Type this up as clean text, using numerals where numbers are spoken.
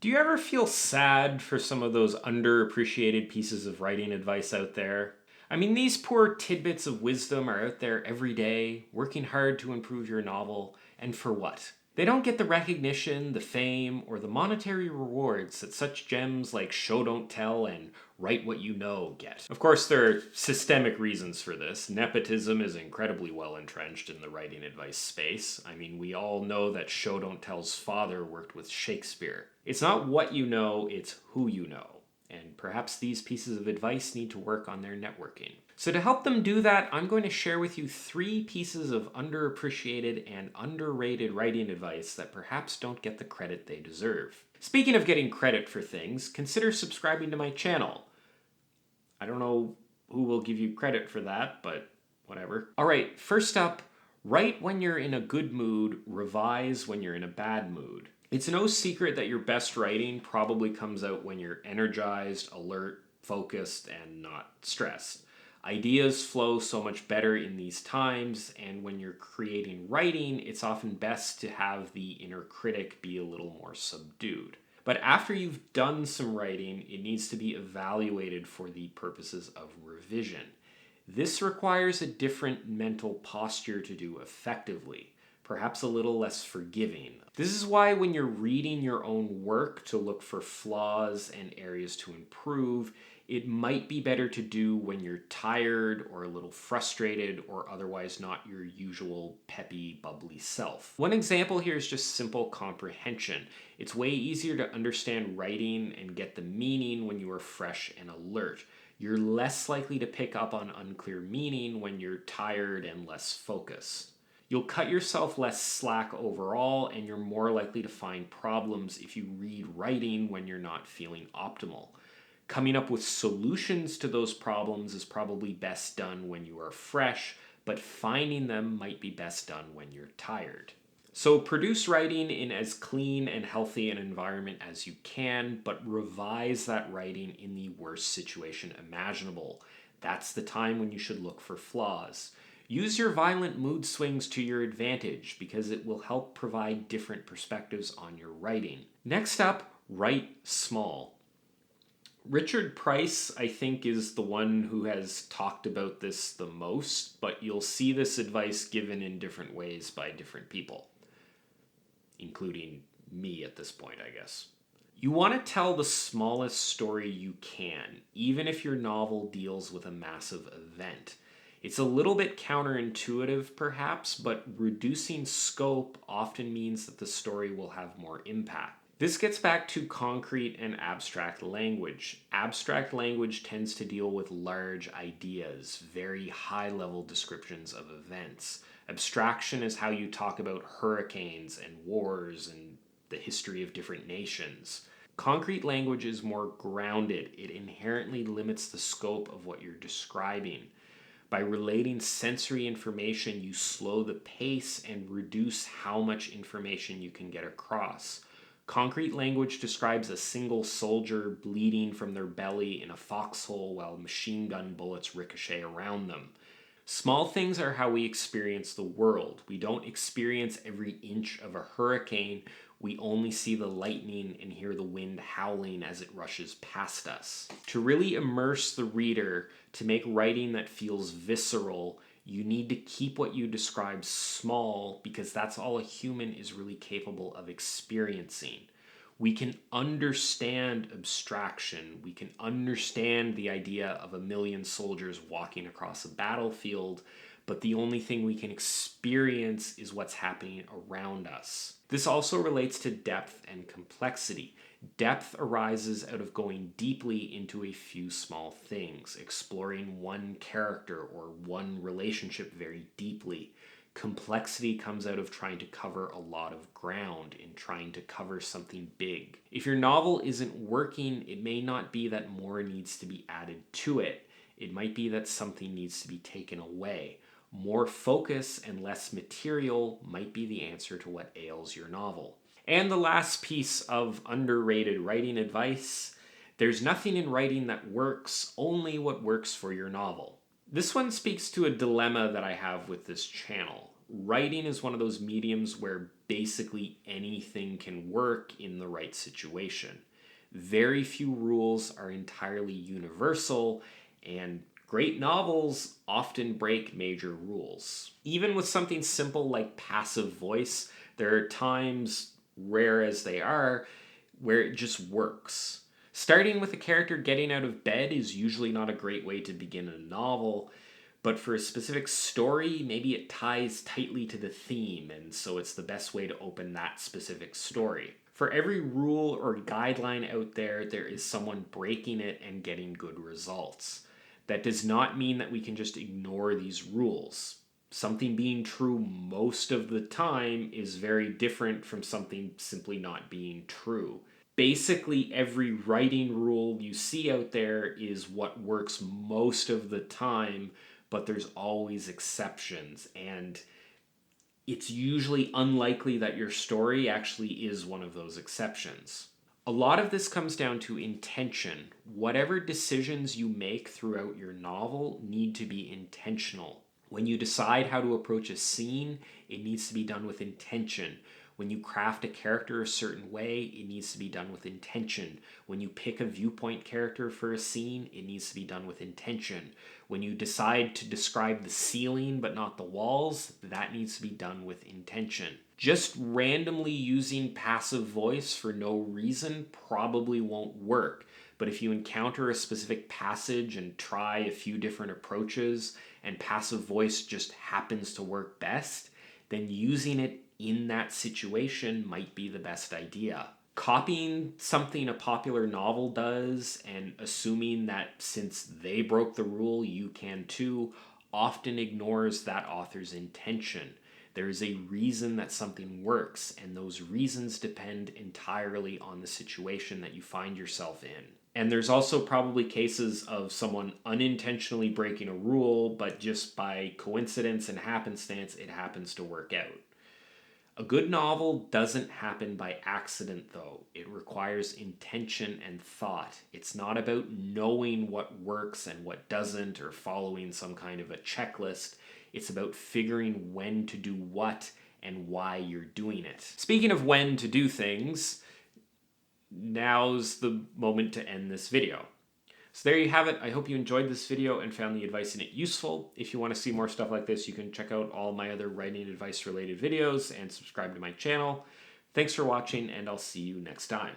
Do you ever feel sad for some of those underappreciated pieces of writing advice out there? I mean, these poor tidbits of wisdom are out there every day, working hard to improve your novel, and for what? They don't get the recognition, the fame, or the monetary rewards that such gems like Show Don't Tell and Write What You Know get. Of course, there are systemic reasons for this. Nepotism is incredibly well entrenched in the writing advice space. I mean, we all know that Show Don't Tell's father worked with Shakespeare. It's not what you know, it's who you know. And perhaps these pieces of advice need to work on their networking. So, to help them do that, I'm going to share with you 3 pieces of underappreciated and underrated writing advice that perhaps don't get the credit they deserve. Speaking of getting credit for things, consider subscribing to my channel. I don't know who will give you credit for that, but whatever. Alright, first up, write when you're in a good mood, revise when you're in a bad mood. It's no secret that your best writing probably comes out when you're energized, alert, focused, and not stressed. Ideas flow so much better in these times, and when you're creating writing, it's often best to have the inner critic be a little more subdued. But after you've done some writing, it needs to be evaluated for the purposes of revision. This requires a different mental posture to do effectively, perhaps a little less forgiving. This is why when you're reading your own work to look for flaws and areas to improve, it might be better to do when you're tired or a little frustrated or otherwise not your usual peppy, bubbly self. One example here is just simple comprehension. It's way easier to understand writing and get the meaning when you are fresh and alert. You're less likely to pick up on unclear meaning when you're tired and less focused. You'll cut yourself less slack overall, and you're more likely to find problems if you read writing when you're not feeling optimal. Coming up with solutions to those problems is probably best done when you are fresh, but finding them might be best done when you're tired. So produce writing in as clean and healthy an environment as you can, but revise that writing in the worst situation imaginable. That's the time when you should look for flaws. Use your violent mood swings to your advantage because it will help provide different perspectives on your writing. Next up, write small. Richard Price, I think, is the one who has talked about this the most, but you'll see this advice given in different ways by different people, including me at this point, I guess. You want to tell the smallest story you can, even if your novel deals with a massive event. It's a little bit counterintuitive, perhaps, but reducing scope often means that the story will have more impact. This gets back to concrete and abstract language. Abstract language tends to deal with large ideas, very high-level descriptions of events. Abstraction is how you talk about hurricanes and wars and the history of different nations. Concrete language is more grounded. It inherently limits the scope of what you're describing. By relating sensory information, you slow the pace and reduce how much information you can get across. Concrete language describes a single soldier bleeding from their belly in a foxhole while machine gun bullets ricochet around them. Small things are how we experience the world. We don't experience every inch of a hurricane. We only see the lightning and hear the wind howling as it rushes past us. To really immerse the reader, to make writing that feels visceral, you need to keep what you describe small because that's all a human is really capable of experiencing. We can understand abstraction. We can understand the idea of a million soldiers walking across a battlefield, but the only thing we can experience is what's happening around us. This also relates to depth and complexity. Depth arises out of going deeply into a few small things, exploring one character or one relationship very deeply. Complexity comes out of trying to cover a lot of ground, in trying to cover something big. If your novel isn't working, it may not be that more needs to be added to it. It might be that something needs to be taken away. More focus and less material might be the answer to what ails your novel. And the last piece of underrated writing advice: there's nothing in writing that works, only what works for your novel. This one speaks to a dilemma that I have with this channel. Writing is one of those mediums where basically anything can work in the right situation. Very few rules are entirely universal, and great novels often break major rules. Even with something simple like passive voice, there are times, rare as they are, where it just works. Starting with a character getting out of bed is usually not a great way to begin a novel, but for a specific story, maybe it ties tightly to the theme, and so it's the best way to open that specific story. For every rule or guideline out there, there is someone breaking it and getting good results. That does not mean that we can just ignore these rules. Something being true most of the time is very different from something simply not being true. Basically, every writing rule you see out there is what works most of the time, but there's always exceptions, and it's usually unlikely that your story actually is one of those exceptions. A lot of this comes down to intention. Whatever decisions you make throughout your novel need to be intentional. When you decide how to approach a scene, it needs to be done with intention. When you craft a character a certain way, it needs to be done with intention. When you pick a viewpoint character for a scene, it needs to be done with intention. When you decide to describe the ceiling but not the walls, that needs to be done with intention. Just randomly using passive voice for no reason probably won't work. But if you encounter a specific passage and try a few different approaches and passive voice just happens to work best, then using it in that situation might be the best idea. Copying something a popular novel does and assuming that since they broke the rule, you can too, often ignores that author's intention. There is a reason that something works, and those reasons depend entirely on the situation that you find yourself in. And there's also probably cases of someone unintentionally breaking a rule, but just by coincidence and happenstance, it happens to work out. A good novel doesn't happen by accident, though. It requires intention and thought. It's not about knowing what works and what doesn't or following some kind of a checklist. It's about figuring when to do what and why you're doing it. Speaking of when to do things, now's the moment to end this video. So there you have it. I hope you enjoyed this video and found the advice in it useful. If you want to see more stuff like this, you can check out all my other writing advice related videos and subscribe to my channel. Thanks for watching, and I'll see you next time.